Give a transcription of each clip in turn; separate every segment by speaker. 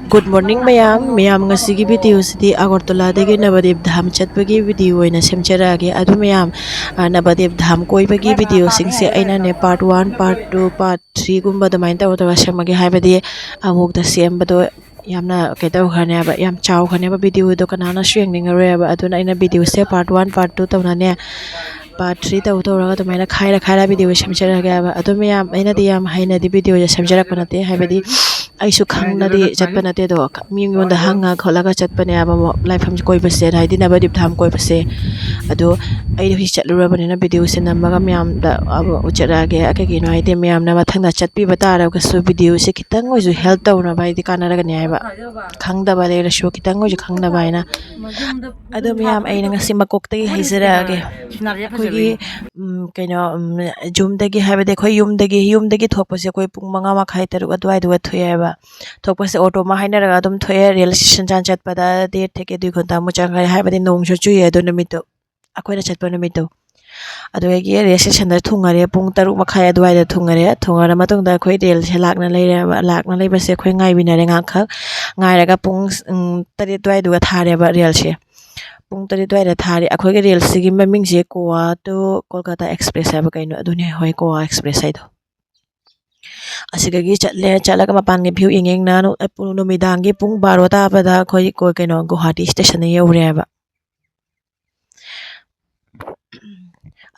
Speaker 1: Good morning mayam ngasigi video sidi Agartala dagi nabadwip dham chatpagi video oina semjarage adu mayam nabadwip dham koibagi video singse aina ne part 1 part 2 part 3 gumba da main taw semage haibadi amuk da sembado yamna ketaw khane ba yam chaw khane ba video do kanana swing re ba aduna aina video se part 1 part 2 tawna ne part 3 taw raga to maina khaira video semjarage ba adu mayam aina di yam haina di video semjarak panate haibadi aisu khangnadi chatpanate do mingonda hanga kholaga chatpane aba life ham koi base haidi nabadip dham koi base ado ai hi chatlurabani na video se namaga myam da aba ucharage akagi no haidi myam na mathangda chatpi batara ga su video se kitang oju help tawna bai di kanara ga ne ba khangda ba le shu kitang oju khangda bai na ado myam ai na ngasi makok tagi hizarage kogi kaino jumdagi haibade khoi yumdagi thokpase koi pung manga ma khai taru adwai du thoyeba thokpase auto ma haina raga dum thoye rail station chan chat pada de theke 2 ghonta mu chang hai haibade nong chu chu ye do namito akoina chatpa namito adu egi rail station da thungare pung taru ma khai adwai da thungara matong da khoi rail se lakna lei base khoi ngai binare nga kha ngai raga pung tari dwai du ga thare ba rail se pung tari dwai da thare akhoi ge rail sigi maming je koa to kolkata express ha ba kaino adune hoi koa express ai do asigagi chatle chalaga mapangi view ingeng na no numidangi pung 12 ta pada khoi ko keno Guwahati station ye ureba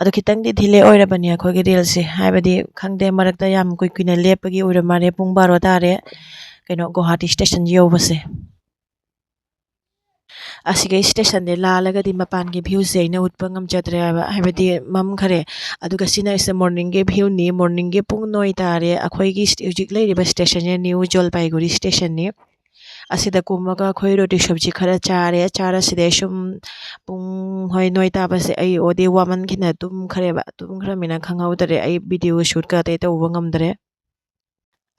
Speaker 1: adu kitang di dhile oira bani khoi gi real se haibadi khangde marakta yam koi kuina lepagi oira mare pung 12 ta re keno Guwahati station ye obase asiga station de lalaga di mapangi view se ina utpangam chatre haibadi mam khare aduga sina is morning ge view ni morning ge pung 9 tare akhoi gi hujik lei riba station ye new Jalpaiguri station ni asida kumaga khoi roti sabji khara chara side shum pung hoi 9 ta base ai ode waman khina tum khare ba tum khara mina khangau dare ai video shoot ka te to wangam dare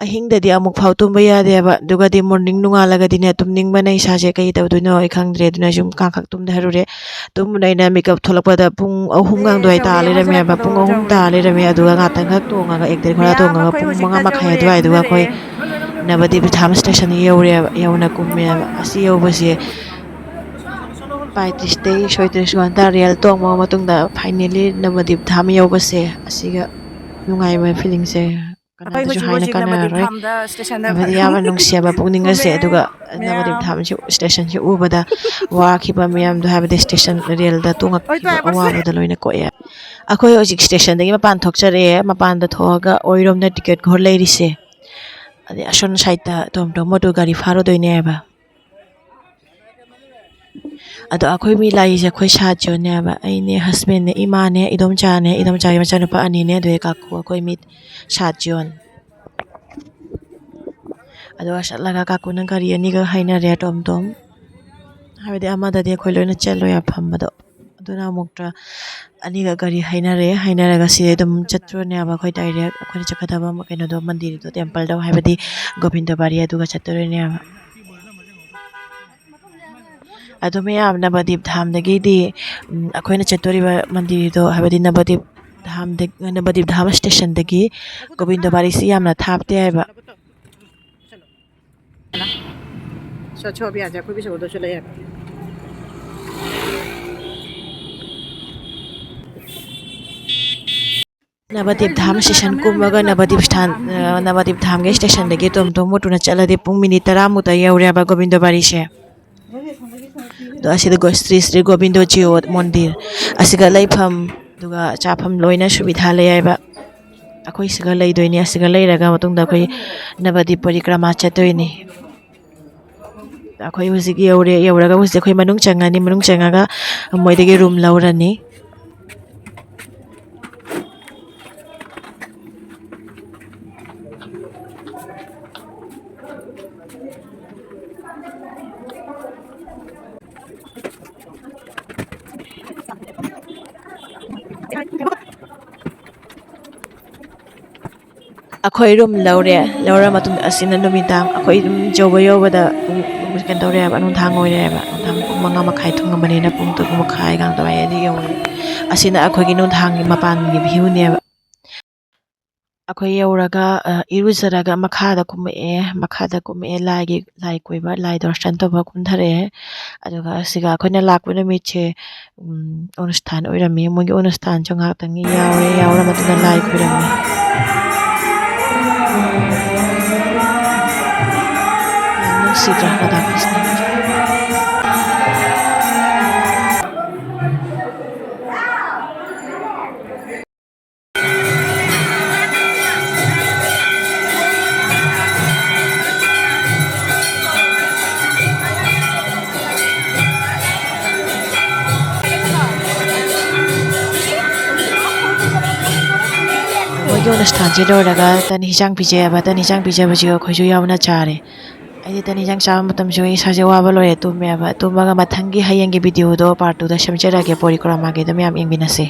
Speaker 1: ahingdadi amuk phau tumba yade ba dugadi morning nungalaga dine tumning banai saje kai taw duno I khangdre duna jum ka khak tum darure tum naina makeup tholakpada pung ahum gang doi ta le rame ba pung ahum ta le rame aduga ngata ngak to nga ek der khora to nga pung manga makhai dwai duga khoi nabadip dham station yeure yauna kumme asi yobase pai stay shoite suanta real to ma matungda finally nabadip dham yobase asiga nungai ma feeling se kanada ju haina kana roi nabadi yama nungsiaba pungning ase aduga nabadip dham station ji ubada wa khiba miyam do habade station real da tunga wa bada loina ko ya akhoi ojik station dagi mapan thokchare mapan da thoga oirom na ticket ghor leiri se adi ason saita tom moto gari faro doine ba ado akhoi mi lai je khoi sa jo ne ba ai ne husband ne ima ne idom cha macha nupa ani ne doi ka ko khoi mi sa jon ado asa laga ka kunang gari ani ga haina re tom habide amada de khoi loina chelo ya phambado aduna mukta ani ga gari haina raga si dum chatro ne ba khoi direct khoi chakada ba ma keno do mandir do temple do habidi gobindo bari adu ga chatro ne ba adu mayam nabadip dham dagi di akhoina chatori ba mandir do habidi nabadip dham station dagi gobindo bari si yamna thapte ai ba
Speaker 2: cho bây giờ quý vị số tôi cho lấy
Speaker 1: nabadip dham station kumaga nabadip dham ge station dagi tom motuna chala de pung minute 10 muta yaure ba gobindo bari se do asida go Sri Gobindo ji mondir asiga laifam duga chafam loina subidha lei ba akhoi siga lei doini asiga lei raga matungda khoi nabadip parikrama chatoini akhoi husik yauraga husik khoi manung changaga moidagi room laurani akhoi room laura matung asina numidang akhoi joba yobada kan tore ba nun thang oi ba thang manga makhai thunga bani na pung to makhai gang to ai di yo asina akhoi gi nun thang mapan gi view ne ꯑꯩꯈꯣꯏ ꯌꯧꯔꯒ ꯏꯔꯨꯖꯔꯒ ꯃꯈꯥꯗ ꯀꯨꯝꯃꯛꯑꯦ ꯂꯥꯏ ꯀꯣꯏꯕ ꯂꯥꯏ ꯗꯔꯁꯟ ꯇꯧꯕ ꯀꯨꯝꯊꯔꯛꯑꯦ ꯑꯗꯨꯒ ꯁꯤꯒ ꯑꯩꯈꯣꯏꯅ ꯂꯥꯛꯄ ꯅꯨꯃꯤꯠꯁꯦ ꯑꯣꯅꯨꯁꯊꯥꯟ ꯑꯣꯏꯔꯝꯃꯤ ꯃꯣꯏꯒꯤ ꯑꯣꯅꯨꯁꯊꯥꯟꯁꯨ ꯉꯥꯏꯍꯥꯛꯇꯪ ꯌꯥꯎꯔꯦ ꯌꯥꯎꯔ ꯃꯇꯨꯡꯗ ꯂꯥꯏ ꯈꯣꯏꯔꯝꯃꯤ ꯌꯥꯝ ꯅꯨꯡꯁꯤꯗ꯭ꯔꯥ ꯔꯥꯙꯥ ꯀ꯭ꯔꯤꯁꯅꯒꯤꯁꯦ ꯃꯣꯏꯒꯤ ꯑꯣꯅꯨꯁꯊꯥꯟꯁꯦ ꯂꯣꯏꯔꯒ ꯇꯟ ꯍꯤꯟꯖꯥꯡ ꯄꯤꯖꯩꯑꯕ ꯇꯟ ꯍꯤꯟꯖꯥꯡ ꯄꯤꯖꯕꯁꯤꯒ ꯑꯩꯈꯣꯏꯁꯨ ꯌꯥꯎꯅ ꯆꯥꯔꯦ ꯑꯩꯗꯤ ꯇꯟ ꯍꯤꯟꯖꯥꯡ ꯆꯥꯕ ꯃꯇꯝꯁꯨ ꯑꯩ ꯏꯁꯥꯁꯦ ꯋꯥꯕ ꯂꯣꯏꯔꯦ ꯇꯨꯝꯃꯦꯕ ꯇꯨꯝꯃꯒ ꯃꯊꯪꯒꯤ ꯍꯌꯦꯡꯒꯤ ꯚꯤꯗꯤꯑꯣꯗꯣ ꯄꯥꯔꯠ 2ꯗ ꯁꯦꯝꯖꯔꯛꯑꯒꯦ ꯄꯣꯔꯤꯀ꯭ꯔꯃꯥꯒꯤꯗꯣ ꯃꯌꯥꯝ ꯌꯦꯡꯃꯤꯟꯅꯁꯦ